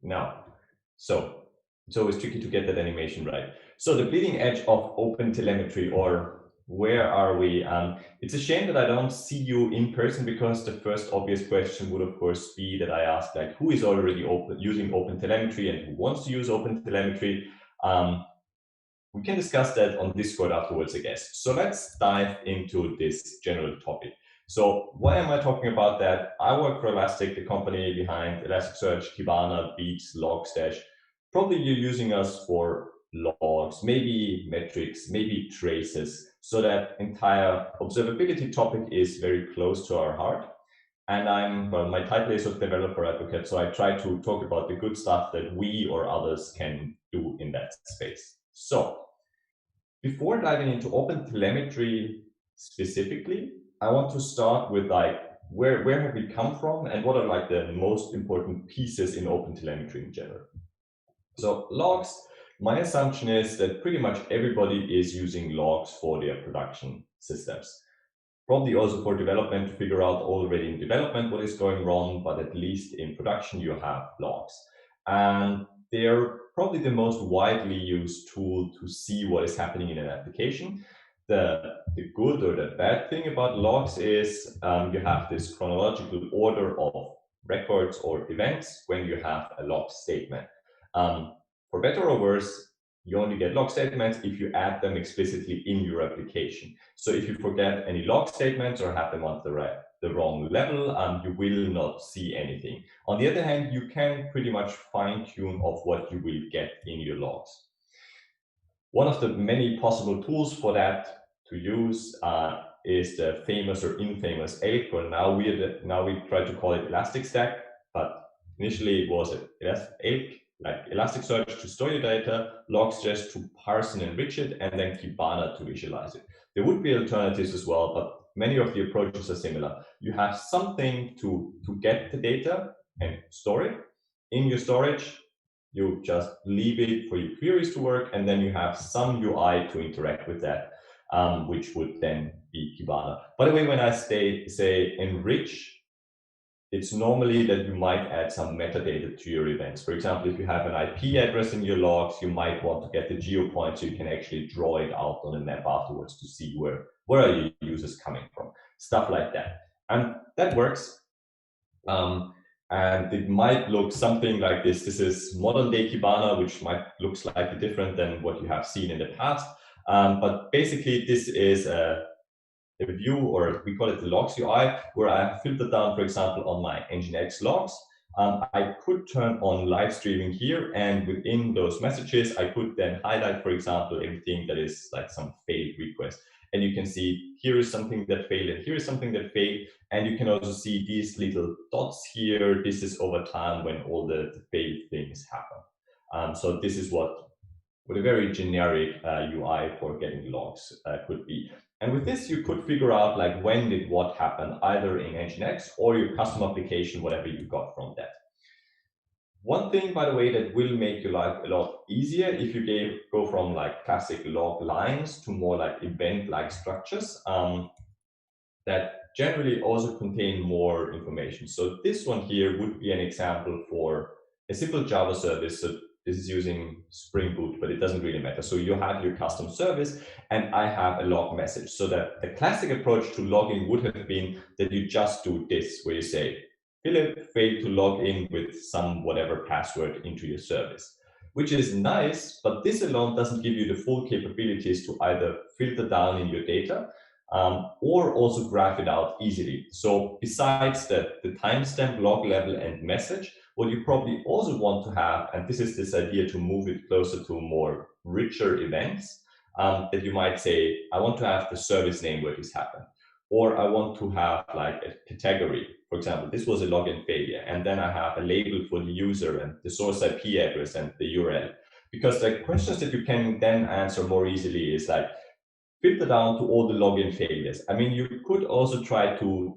Now, so it's always tricky to get that animation right. So the bleeding edge of OpenTelemetry, or where are we? It's a shame that I don't see you in person, because the first obvious question would of course be that I ask, like, who is already using OpenTelemetry and who wants to use OpenTelemetry. We can discuss that on Discord afterwards, I guess. So let's dive into this general topic. So why am I talking about that? I work for Elastic, the company behind Elasticsearch, Kibana, Beats, Logstash. Probably you're using us for logs, maybe metrics, maybe traces. So that entire observability topic is very close to our heart. And my title is a developer advocate, so I try to talk about the good stuff that we or others can do in that space. So before diving into OpenTelemetry specifically, I want to start with like, where have we come from and what are like the most important pieces in OpenTelemetry in general. So logs, my assumption is that pretty much everybody is using logs for their production systems. Probably also for development to figure out already in development what is going wrong, but at least in production you have logs. And they're probably the most widely used tool to see what is happening in an application. The good or the bad thing about logs is you have this chronological order of records or events when you have a log statement. For better or worse, you only get log statements if you add them explicitly in your application. So if you forget any log statements or have them on the wrong level, you will not see anything. On the other hand, you can pretty much fine tune of what you will get in your logs. One of the many possible tools for that to use is the famous or infamous ELK, or now we try to call it Elasticstack, but initially it was ELK, like Elasticsearch to store your data, Logstash to parse and enrich it, and then Kibana to visualize it. There would be alternatives as well, but many of the approaches are similar. You have something to get the data and store it. In your storage, you just leave it for your queries to work, and then you have some UI to interact with that, which would then be Kibana. By the way, when I say enrich, it's normally that you might add some metadata to your events. For example, if you have an IP address in your logs, you might want to get the geo point so you can actually draw it out on a map afterwards to see where are your users coming from, stuff like that. And that works. And it might look something like this. This is modern day Kibana, which might look slightly different than what you have seen in the past. But basically, this is a view, or we call it the logs UI, where I have filtered down, for example, on my Nginx logs. I could turn on live streaming here, and within those messages, I could then highlight, for example, everything that is like some failed request. And you can see here is something that failed, and here is something that failed. And you can also see these little dots here. This is over time when all the failed things happen. So this is what a very generic UI for getting logs could be. And with this, you could figure out like when did what happen, either in Nginx or your custom application, whatever you got from that. One thing, by the way, that will make your life a lot easier if you go from like classic log lines to more like event-like structures that generally also contain more information. So this one here would be an example for a simple Java service. So this is using Spring Boot, but it doesn't really matter. So you have your custom service, and I have a log message. So that the classic approach to logging would have been that you just do this, where you say, Philipp failed to log in with some whatever password into your service, which is nice, but this alone doesn't give you the full capabilities to either filter down in your data or also graph it out easily. So besides the timestamp, log level, and message, what you probably also want to have, and this is this idea to move it closer to more richer events, that you might say, I want to have the service name where this happened, or I want to have like a category. For example, this was a login failure, and then I have a label for the user and the source IP address and the URL. Because the questions that you can then answer more easily is like, filter down to all the login failures. I mean, you could also try to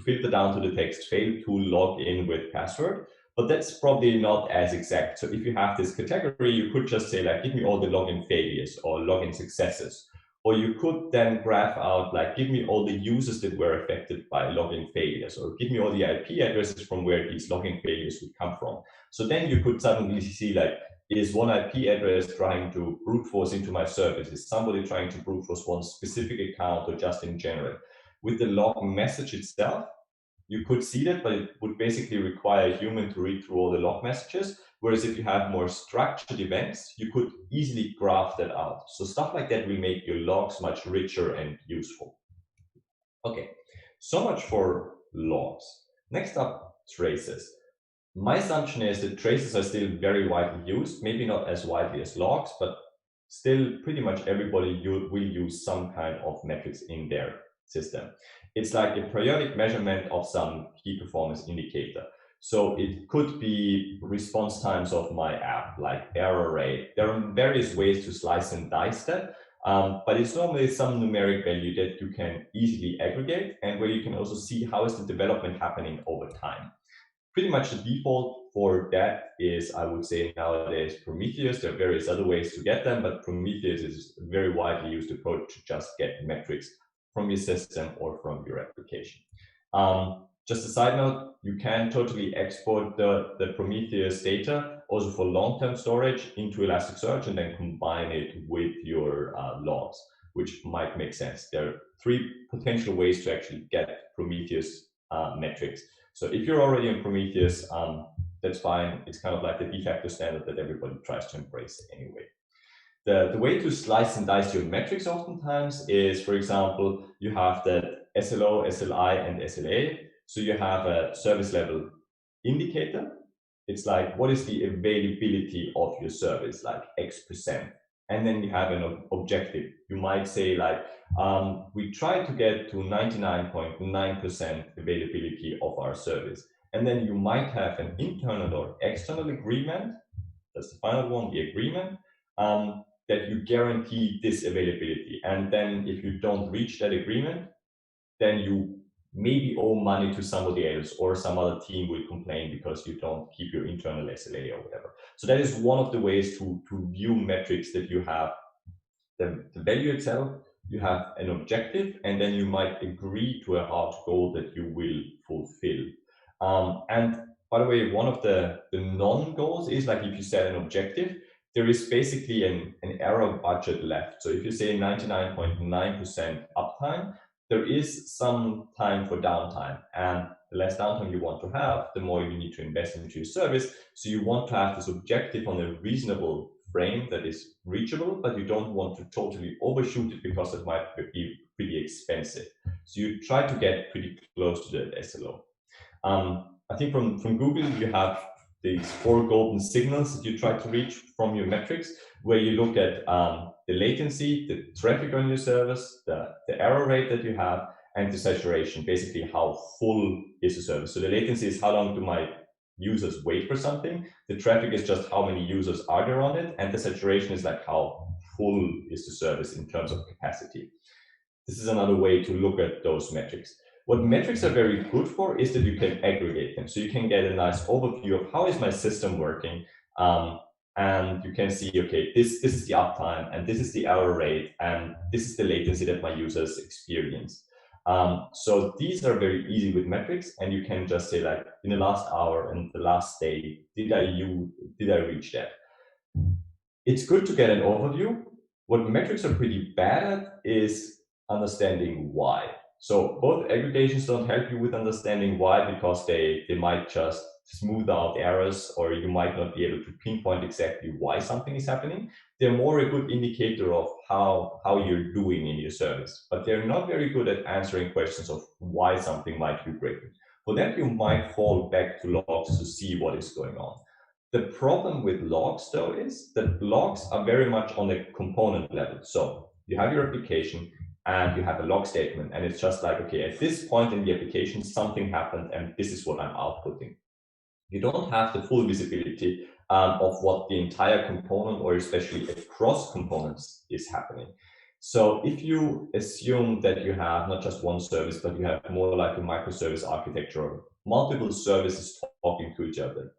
filter down to the text failed to log in with password, but that's probably not as exact. So if you have this category, you could just say like, give me all the login failures or login successes. Or you could then graph out, like, give me all the users that were affected by login failures, or give me all the IP addresses from where these login failures would come from. So then you could suddenly see, like, is one IP address trying to brute force into my service? Is somebody trying to brute force one specific account or just in general? With the log message itself, you could see that, but it would basically require a human to read through all the log messages. Whereas if you have more structured events, you could easily graph that out. So stuff like that will make your logs much richer and useful. Okay, so much for logs. Next up, traces. My assumption is that traces are still very widely used, maybe not as widely as logs, but still pretty much everybody will use some kind of metrics in their system. It's like a periodic measurement of some key performance indicator. So it could be response times of my app, like error rate. There are various ways to slice and dice that, but it's normally some numeric value that you can easily aggregate and where you can also see how is the development happening over time. Pretty much the default for that is, I would say nowadays, Prometheus. There are various other ways to get them, but Prometheus is a very widely used approach to just get metrics from your system or from your application. Just a side note, you can totally export the Prometheus data also for long-term storage into Elasticsearch and then combine it with your logs, which might make sense. There are 3 potential ways to actually get Prometheus metrics. So if you're already in Prometheus, that's fine. It's kind of like the de facto standard that everybody tries to embrace anyway. The way to slice and dice your metrics oftentimes is, for example, you have the SLO, SLI, and SLA. So you have a service level indicator. It's like, what is the availability of your service, like X%. And then you have an objective. You might say, like, we try to get to 99.9% availability of our service. And then you might have an internal or external agreement. That's the final one, the agreement, that you guarantee this availability. And then if you don't reach that agreement, then you maybe owe money to somebody else, or some other team will complain because you don't keep your internal SLA or whatever. So that is one of the ways to view metrics, that you have the value itself, you have an objective, and then you might agree to a hard goal that you will fulfill. And by the way, one of the non-goals is, like, if you set an objective, there is basically an error budget left. So if you say 99.9% uptime, there is some time for downtime, and the less downtime you want to have, the more you need to invest into your service. So you want to have this objective on a reasonable frame that is reachable, but you don't want to totally overshoot it because it might be pretty expensive. So you try to get pretty close to the SLO. I think from Google, you have these 4 golden signals that you try to reach from your metrics, where you look at the latency, the traffic on your service, the error rate that you have, and the saturation, basically how full is the service. So the latency is how long do my users wait for something. The traffic is just how many users are there on it. And the saturation is like how full is the service in terms of capacity. This is another way to look at those metrics. What metrics are very good for is that you can aggregate them. So you can get a nice overview of how is my system working. And you can see, okay, this is the uptime, and this is the error rate, and this is the latency that my users experience. So these are very easy with metrics, and you can just say, like, in the last hour and the last day, did I reach that? It's good to get an overview. What metrics are pretty bad at is understanding why. So both aggregations don't help you with understanding why, because they might just smooth out errors, or you might not be able to pinpoint exactly why something is happening. They're more a good indicator of how you're doing in your service, but they're not very good at answering questions of why something might be breaking. For that, you might fall back to logs to see what is going on. The problem with logs, though, is that logs are very much on the component level. So you have your application, and you have a log statement, and it's just like, okay, at this point in the application, something happened, and this is what I'm outputting. You don't have the full visibility of what the entire component, or especially across components, is happening. So if you assume that you have not just one service, but you have more like a microservice architecture, or multiple services talking to each other,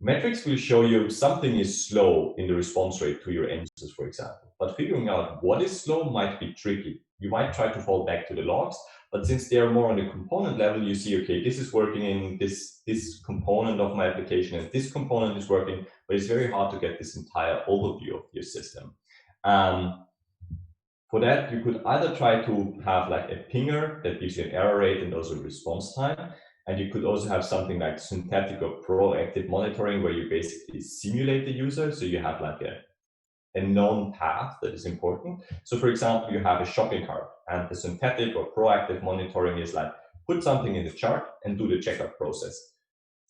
Metrics will show you something is slow in the response rate to your end users, for example. But figuring out what is slow might be tricky. You might try to fall back to the logs, but since they are more on the component level, you see, okay, this is working in this component of my application, and this component is working, but it's very hard to get this entire overview of your system. For that, you could either try to have like a pinger that gives you an error rate and also response time. And you could also have something like synthetic or proactive monitoring, where you basically simulate the user. So you have like a known path that is important. So for example, you have a shopping cart, and the synthetic or proactive monitoring is like, put something in the chart and do the checkout process.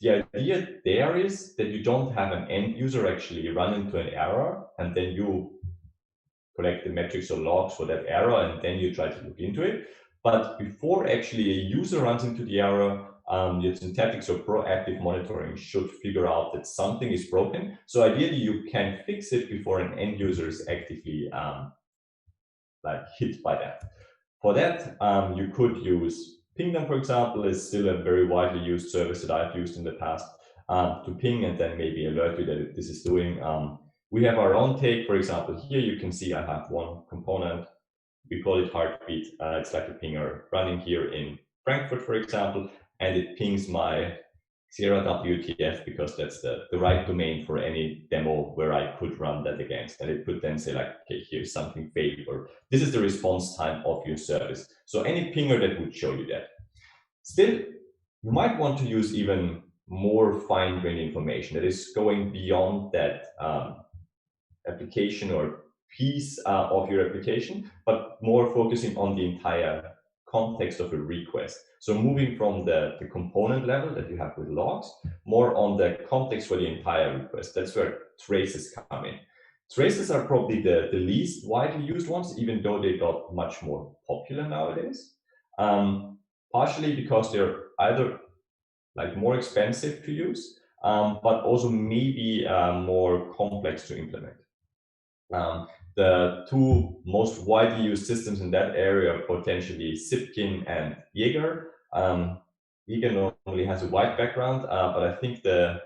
The idea there is that you don't have an end user actually run into an error, and then you collect the metrics or logs for that error, and then you try to look into it. But before actually a user runs into the error, your synthetics or proactive monitoring should figure out that something is broken. So ideally, you can fix it before an end user is actively like hit by that. For that, you could use Pingdom, for example, is still a very widely used service that I've used in the past to ping and then maybe alert you that this is doing. We have our own take. For example, here you can see I have one component. We call it Heartbeat. It's like a pinger running here in Frankfurt, for example, and it pings my Sierra WTF because that's the right domain for any demo where I could run that against. And it could then say like, okay, here's something failed, or this is the response time of your service. So any pinger that would show you that. Still, you might want to use even more fine-grained information that is going beyond that application or piece of your application, but more focusing on the entire context of a request. So moving from the component level that you have with logs, more on the context for the entire request. That's where traces come in. Traces are probably the least widely used ones, even though they got much more popular nowadays. Partially because they're either like more expensive to use, but also maybe more complex to implement. The two most widely used systems in that area are potentially Zipkin and Jaeger. Jaeger normally has a white background, but I think the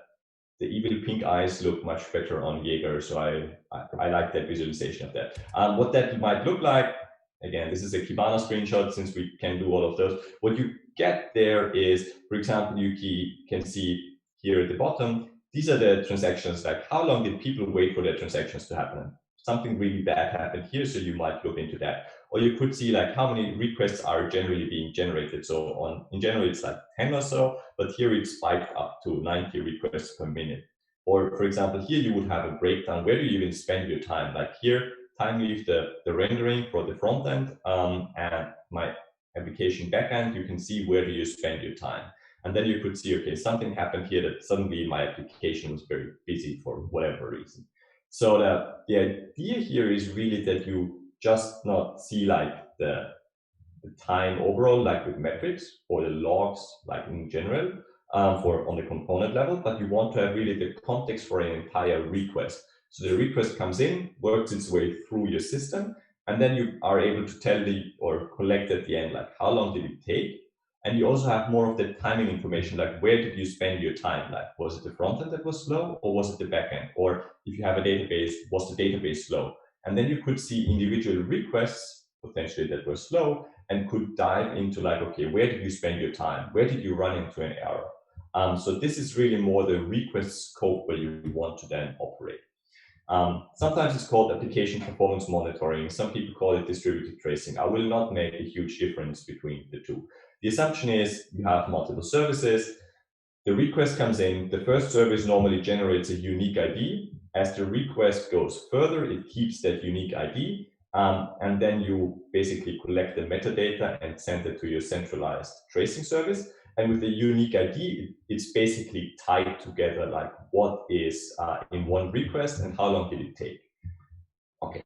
evil pink eyes look much better on Jaeger, so I like that visualization of that. What that might look like, again, this is a Kibana screenshot since we can do all of those. What you get there is, for example, you can see here at the bottom, these are the transactions, like how long did people wait for their transactions to happen? Something really bad happened here, so you might look into that. Or you could see like how many requests are generally being generated. So in general, it's like 10 or so, but here it spiked up to 90 requests per minute. Or for example, here you would have a breakdown. Where do you even spend your time? Like here, time leave the rendering for the front end and my application backend, you can see where do you spend your time. And then you could see, okay, something happened here that suddenly my application was very busy for whatever reason. So the idea here is really that you just not see like the time overall, like with metrics or the logs, like in general, for on the component level, but you want to have really the context for an entire request. So the request comes in, works its way through your system, and then you are able to tell or collect at the end, like how long did it take? And you also have more of the timing information, like where did you spend your time? Like, was it the front end that was slow, or was it the back end? Or if you have a database, was the database slow? And then you could see individual requests potentially that were slow and could dive into like, okay, where did you spend your time? Where did you run into an error? So this is really more the request scope where you want to then operate. Sometimes it's called application performance monitoring. Some people call it distributed tracing. I will not make a huge difference between the two. The assumption is you have multiple services. The request comes in. The first service normally generates a unique ID. As the request goes further, it keeps that unique ID. And then you basically collect the metadata and send it to your centralized tracing service. And with the unique ID, it's basically tied together, like what is in one request and how long did it take. Okay.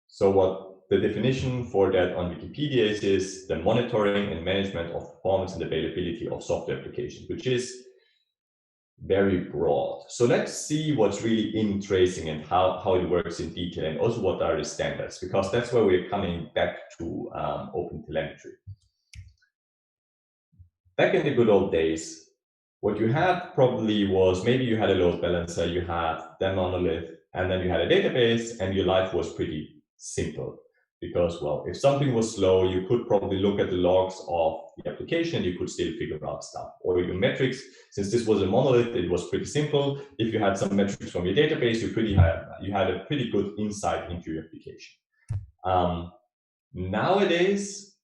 So what the definition for that on Wikipedia is the monitoring and management of performance and availability of software applications, which is very broad. So let's see what's really in tracing and how it works in detail, and also what are the standards, because that's where we're coming back to OpenTelemetry. Back in the good old days, What you had probably was, maybe you had a load balancer, you had the monolith, and then you had a database, and your life was pretty simple. Because, well, if something was slow, you could probably look at the logs of the application, you could still figure out stuff. Or your metrics, since this was a monolith, it was pretty simple. If you had some metrics from your database, you had a pretty good insight into your application. Nowadays,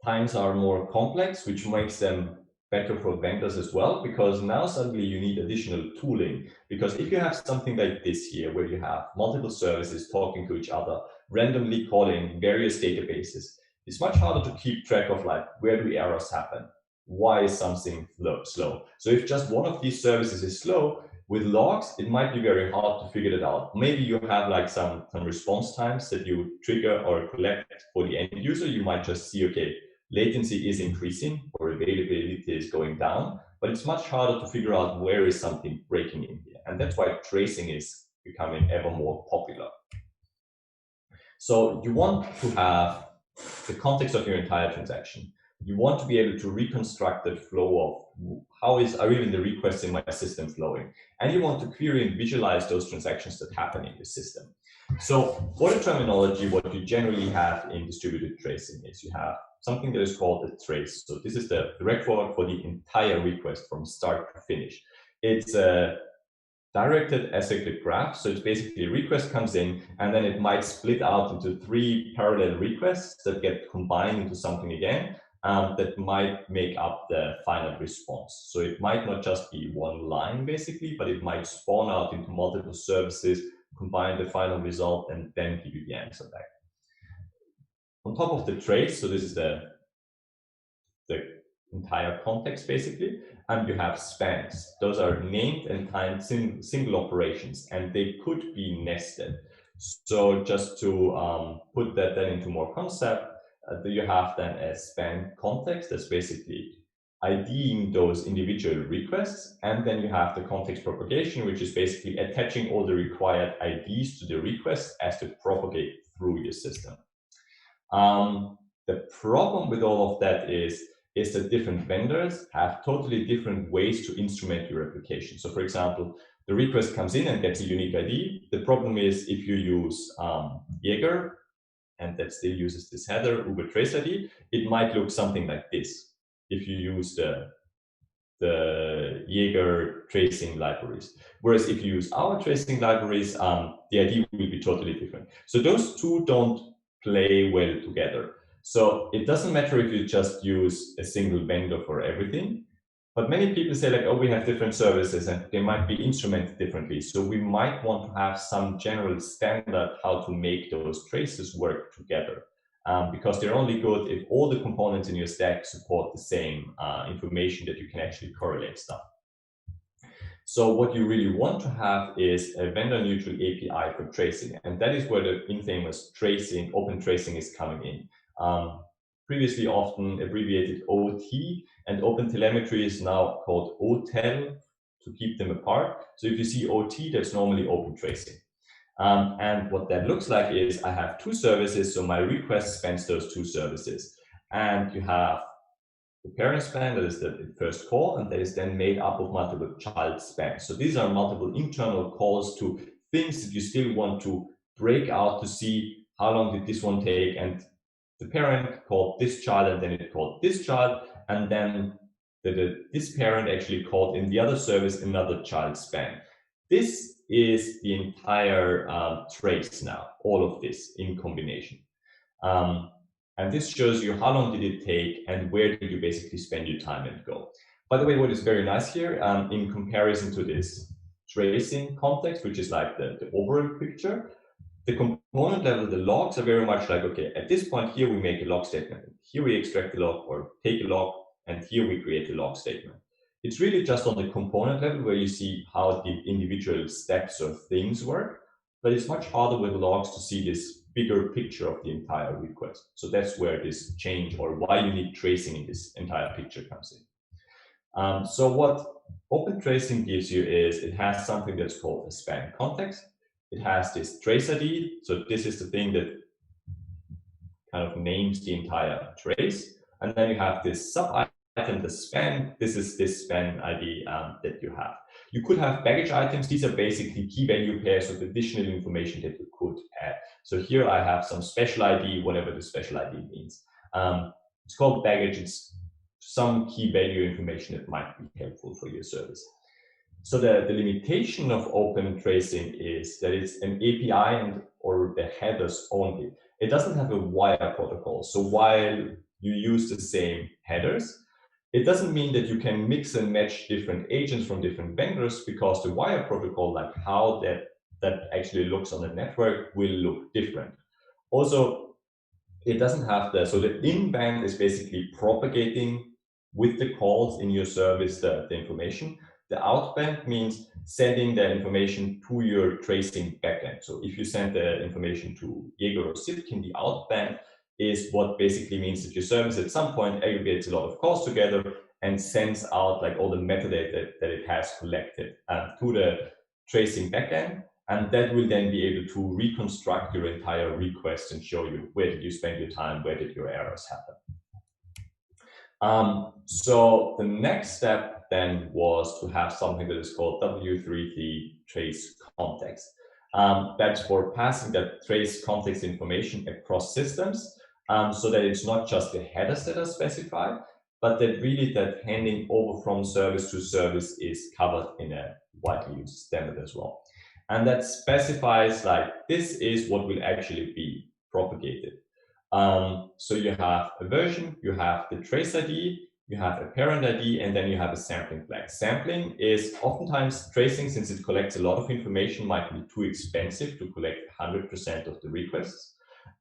times are more complex, which makes them better for vendors as well, because now suddenly you need additional tooling. Because if you have something like this here, where you have multiple services talking to each other, randomly calling various databases, it's much harder to keep track of, like, where do errors happen? Why is something slow? So if just one of these services is slow, with logs, it might be very hard to figure it out. Maybe you have like some response times that you trigger or collect for the end user. You might just see, okay, latency is increasing or availability is going down, but it's much harder to figure out where is something breaking in here. And that's why tracing is becoming ever more popular. So you want to have the context of your entire transaction. You want to be able to reconstruct the flow of are even the requests in my system flowing. And you want to query and visualize those transactions that happen in the system. So for the terminology, what you generally have in distributed tracing is you have something that is called a trace. So this is the record for the entire request from start to finish. It's a directed acyclic graph. So it's basically a request comes in, and then it might split out into 3 parallel requests that get combined into something again that might make up the final response. So it might not just be one line basically, but it might spawn out into multiple services, combine the final result, and then give you the answer back. On top of the trace, so this is the entire context basically, and you have spans. Those are named and timed single operations, and they could be nested. So just to put that then into more concept, you have then a span context that's basically IDing those individual requests, and then you have the context propagation, which is basically attaching all the required IDs to the requests as to propagate through your system. The problem with all of that is that different vendors have totally different ways to instrument your application. So for example, the request comes in and gets a unique ID. The problem is if you use Jaeger, and that still uses this header, Uber Trace ID, it might look something like this. If you use the Jaeger tracing libraries. Whereas if you use our tracing libraries, the ID will be totally different. So those two don't play well together. So it doesn't matter if you just use a single vendor for everything, but many people say like, oh, we have different services and they might be instrumented differently. So we might want to have some general standard how to make those traces work together. Because they're only good if all the components in your stack support the same information that you can actually correlate stuff. So what you really want to have is a vendor-neutral API for tracing, and that is where the infamous tracing, OpenTracing is coming in. Previously often abbreviated OT, and OpenTelemetry is now called OTel to keep them apart. So if you see OT, that's normally OpenTracing. And what that looks like is I have 2 services, so my request spans those 2 services. And you have the parent span, that is the first call, and that is then made up of multiple child spans. So these are multiple internal calls to things that you still want to break out to see how long did this one take, and the parent called this child, and then it called this child, and then this parent actually called in the other service another child span. This is the entire trace now, all of this in combination. And this shows you how long did it take and where did you basically spend your time and go. By the way, what is very nice here, in comparison to this tracing context, which is like the overall picture, the component level, the logs are very much like, okay, at this point here, we make a log statement. Here we extract the log or take a log, and here we create a log statement. It's really just on the component level where you see how the individual steps or things work, but it's much harder with logs to see this bigger picture of the entire request. So that's where this change or why you need tracing in this entire picture comes in. So what OpenTracing gives you is it has something that's called a span context. It has this trace ID. So this is the thing that kind of names the entire trace. And then you have this sub item, the span. This is this span ID that you have. You could have baggage items. These are basically key value pairs of additional information that you could add. So here I have some special ID, whatever the special ID means. It's called baggage. It's some key value information that might be helpful for your service. So the limitation of OpenTracing is that it's an API and or the headers only. It doesn't have a wire protocol. So while you use the same headers, it doesn't mean that you can mix and match different agents from different vendors, because the wire protocol, like how that actually looks on the network, will look different. Also, it doesn't have so the in-band is basically propagating with the calls in your service the information. The outband means sending the information to your tracing backend. So if you send the information to Jaeger or Sitkin, the outband is what basically means that your service at some point aggregates a lot of calls together and sends out like all the metadata that it has collected to the tracing backend. And that will then be able to reconstruct your entire request and show you where did you spend your time, where did your errors happen. So the next step then was to have something that is called W3C Trace-Context. That's for passing that trace context information across systems, so that it's not just the headers that are specified, but that really that handing over from service to service is covered in a widely used standard as well. And that specifies like this is what will actually be propagated. So you have a version, you have the trace ID, you have a parent ID, and then you have a sampling flag. Sampling is oftentimes tracing, since it collects a lot of information, might be too expensive to collect 100% of the requests.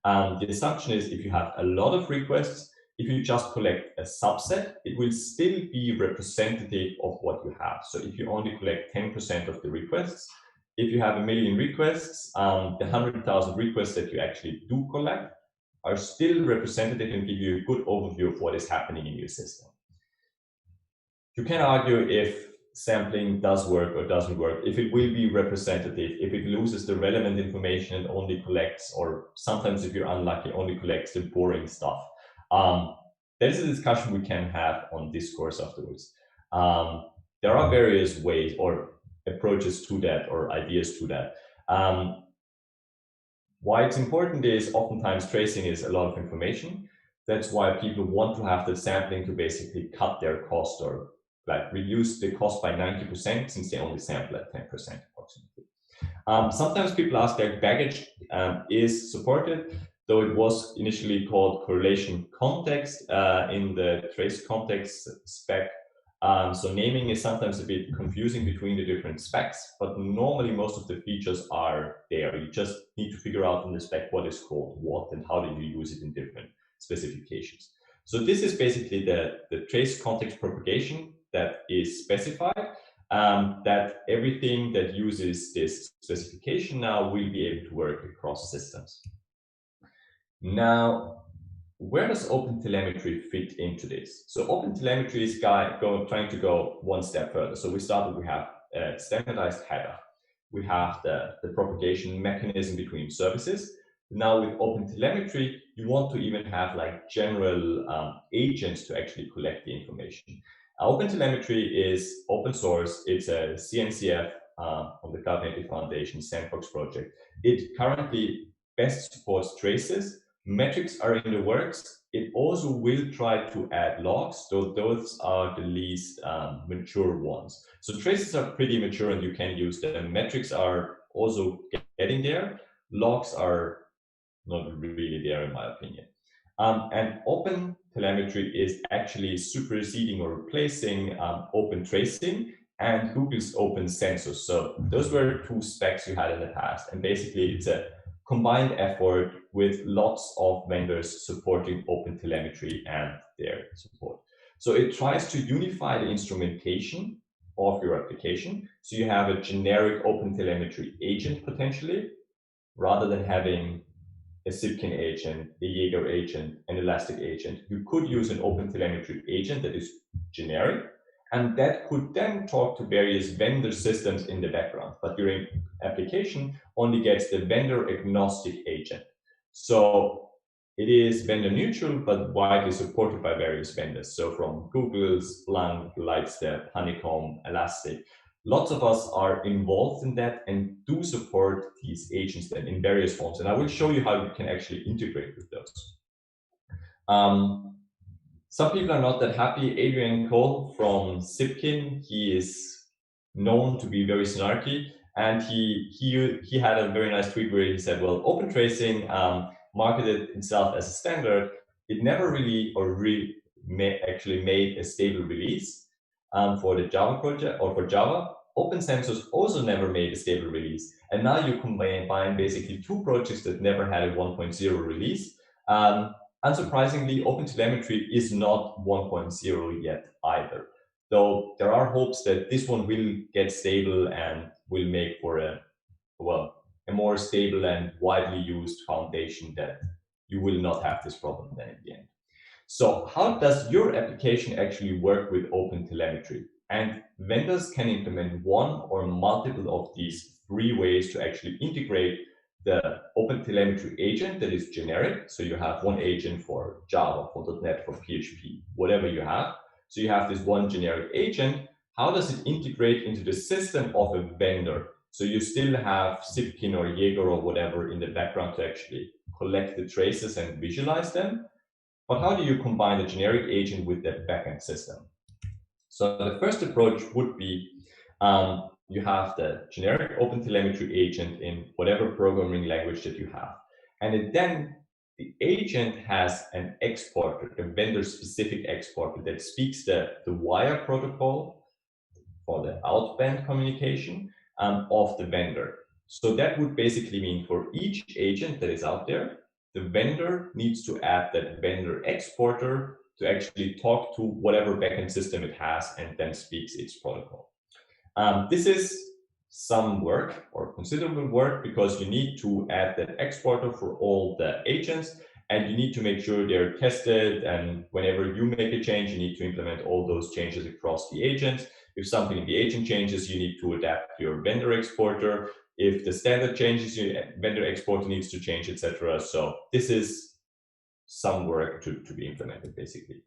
The assumption is if you have a lot of requests, if you just collect a subset, it will still be representative of what you have. So if you only collect 10% of the requests, if you have 1 million requests, the 100,000 requests that you actually do collect are still representative and give you a good overview of what is happening in your system. You can argue if sampling does work or doesn't work, if it will be representative, if it loses the relevant information and only collects, or sometimes if you're unlucky, only collects the boring stuff. There's a discussion we can have on Discourse afterwards. There are various ways or approaches to that or ideas to that. Why it's important is oftentimes tracing is a lot of information. That's why people want to have the sampling to basically cut their cost or like reduce the cost by 90%, since they only sample at 10% approximately. Sometimes people ask like baggage is supported, though it was initially called correlation context in the trace context spec. So naming is sometimes a bit confusing between the different specs, but normally most of the features are there. You just need to figure out in the spec what is called what and how do you use it in different specifications. So this is basically the trace context propagation that is specified, that everything that uses this specification now will be able to work across systems. Now, where does OpenTelemetry fit into this? So OpenTelemetry is trying to go one step further. So we have a standardized header. We have the propagation mechanism between services. Now with OpenTelemetry, you want to even have like general agents to actually collect the information. OpenTelemetry is open source. It's a CNCF on the Cloud Native Foundation sandbox project. It currently best supports traces. Metrics are in the works. It also will try to add logs, though those are the least mature ones. So traces are pretty mature and you can use them. Metrics are also getting there. Logs are not really there, in my opinion. And OpenTelemetry is actually superseding or replacing OpenTracing and Google's OpenSensor. So those were two specs you had in the past. And basically it's a combined effort with lots of vendors supporting OpenTelemetry and their support. So it tries to unify the instrumentation of your application. So you have a generic OpenTelemetry agent potentially, rather than having a Sitkin agent, a Jaeger agent, an Elastic agent. You could use an OpenTelemetry agent that is generic, and that could then talk to various vendor systems in the background. But your application only gets the vendor agnostic agent. So it is vendor neutral, but widely supported by various vendors. So from Google, Splunk, Lightstep, Honeycomb, Elastic, lots of us are involved in that and do support these agents then in various forms. And I will show you how you can actually integrate with those. Some people are not that happy. Adrian Cole from Zipkin, he is known to be very snarky, and he had a very nice tweet where he said, well, OpenTracing marketed itself as a standard. It never really actually made a stable release for the Java project or for Java. OpenSensors also never made a stable release. And now you combine basically two projects that never had a 1.0 release. Unsurprisingly, OpenTelemetry is not 1.0 yet either. Though there are hopes that this one will get stable and will make for a more stable and widely used foundation that you will not have this problem then at the end. So how does your application actually work with OpenTelemetry? And vendors can implement one or multiple of these three ways to actually integrate the OpenTelemetry agent that is generic. So you have one agent for Java, for .NET, for PHP, whatever you have. So you have this one generic agent. How does it integrate into the system of a vendor? So you still have Zipkin or Jaeger or whatever in the background to actually collect the traces and visualize them. But how do you combine the generic agent with the backend system? So the first approach would be you have the generic OpenTelemetry agent in whatever programming language that you have. And then the agent has an exporter, a vendor-specific exporter that speaks the wire protocol for the outbound communication of the vendor. So that would basically mean for each agent that is out there, the vendor needs to add that vendor exporter to actually talk to whatever backend system it has and then speaks its protocol. This is some work or considerable work because you need to add that exporter for all the agents and you need to make sure they're tested, and whenever you make a change, you need to implement all those changes across the agents. If something in the agent changes, you need to adapt your vendor exporter. If the standard changes, your vendor exporter needs to change, etc. So this is some work to be implemented, basically.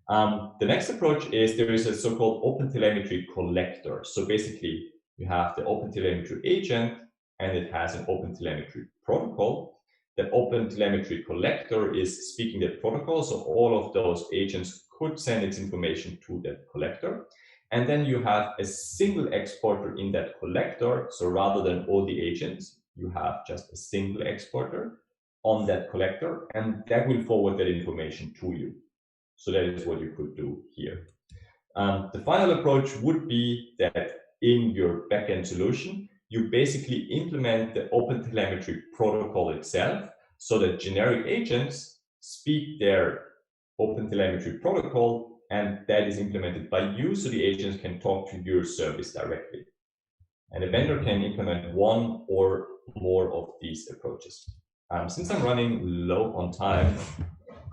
The next approach is there is a so-called OpenTelemetry collector. So basically, you have the OpenTelemetry agent, and it has an OpenTelemetry protocol. The OpenTelemetry collector is speaking the protocol, so all of those agents could send its information to that collector. And then you have a single exporter in that collector. So rather than all the agents, you have just a single exporter on that collector, and that will forward that information to you. So that is what you could do here. The final approach would be that in your backend solution, you basically implement the OpenTelemetry protocol itself so that generic agents speak their OpenTelemetry protocol, and that is implemented by you so the agents can talk to your service directly. And a vendor can implement one or more of these approaches. Since I'm running low on time,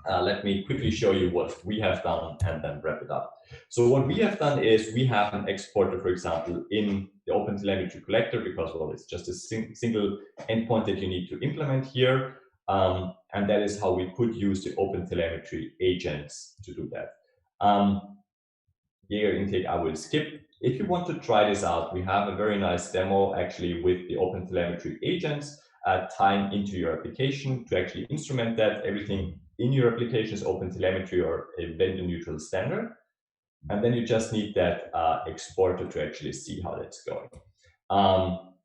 let me quickly show you what we have done and then wrap it up. So what we have done is we have an exporter, for example, in the OpenTelemetry collector, because, well, it's just a single endpoint that you need to implement here. And that is how we could use the OpenTelemetry agents to do that. Jaeger intake, I will skip. If you want to try this out, we have a very nice demo actually with the OpenTelemetry agents tying into your application to actually instrument that. Everything in your application is OpenTelemetry or a vendor-neutral standard. And then you just need that exporter to actually see how that's going.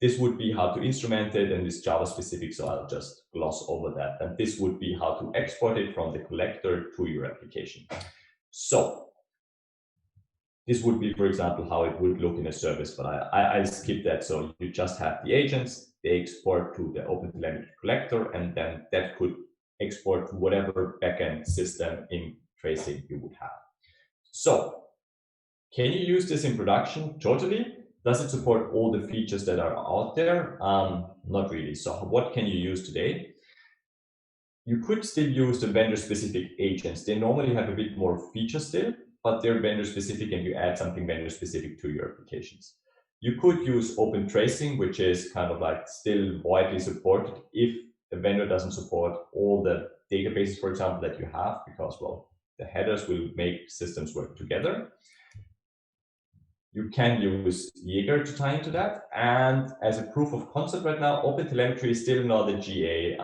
This would be how to instrument it, and it's Java specific, so I'll just gloss over that. And this would be how to export it from the collector to your application. So this would be, for example, how it would look in a service, but I'll skip that. So you just have the agents, they export to the OpenTelemetry collector, and then that could export to whatever backend system in tracing you would have. So can you use this in production? Totally. Does it support all the features that are out there? Not really. So what can you use today? You could still use the vendor-specific agents. They normally have a bit more features still, but they're vendor-specific and you add something vendor-specific to your applications. You could use OpenTracing, which is kind of like still widely supported if a vendor doesn't support all the databases, for example, that you have, because, well, the headers will make systems work together. You can use Jaeger to tie into that. And as a proof of concept right now, OpenTelemetry is still not a GA.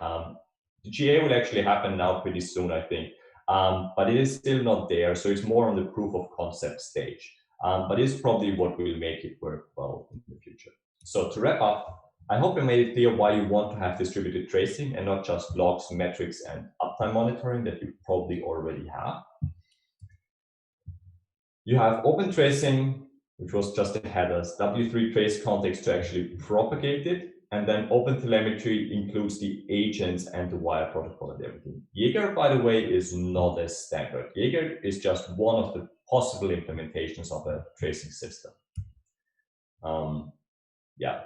The GA will actually happen now pretty soon, I think. But it is still not there. So it's more on the proof of concept stage. But it's probably what will make it work well in the future. So to wrap up, I hope I made it clear why you want to have distributed tracing and not just logs, metrics, and uptime monitoring that you probably already have. You have OpenTracing, which was just a headers, W3C Trace-Context to actually propagate it, and then OpenTelemetry includes the agents and the wire protocol and everything. Jaeger, by the way, is not a standard. Jaeger is just one of the possible implementations of a tracing system. Yeah,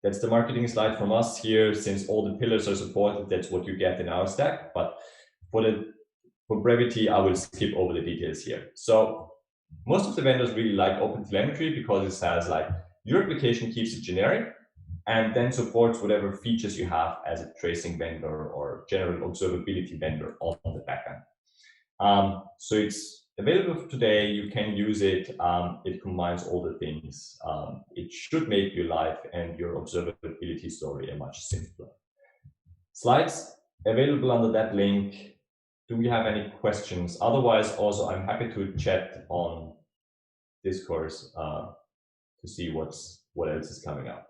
that's the marketing slide from us here. Since all the pillars are supported, that's what you get in our stack. But for brevity, I will skip over the details here. So most of the vendors really like OpenTelemetry because it says like your application keeps it generic and then supports whatever features you have as a tracing vendor or general observability vendor on the backend. So it's available today. You can use it. It combines all the things. It should make your life and your observability story a much simpler. Slides available under that link. Do we have any questions? Otherwise, also, I'm happy to chat on Discourse to see what else is coming up.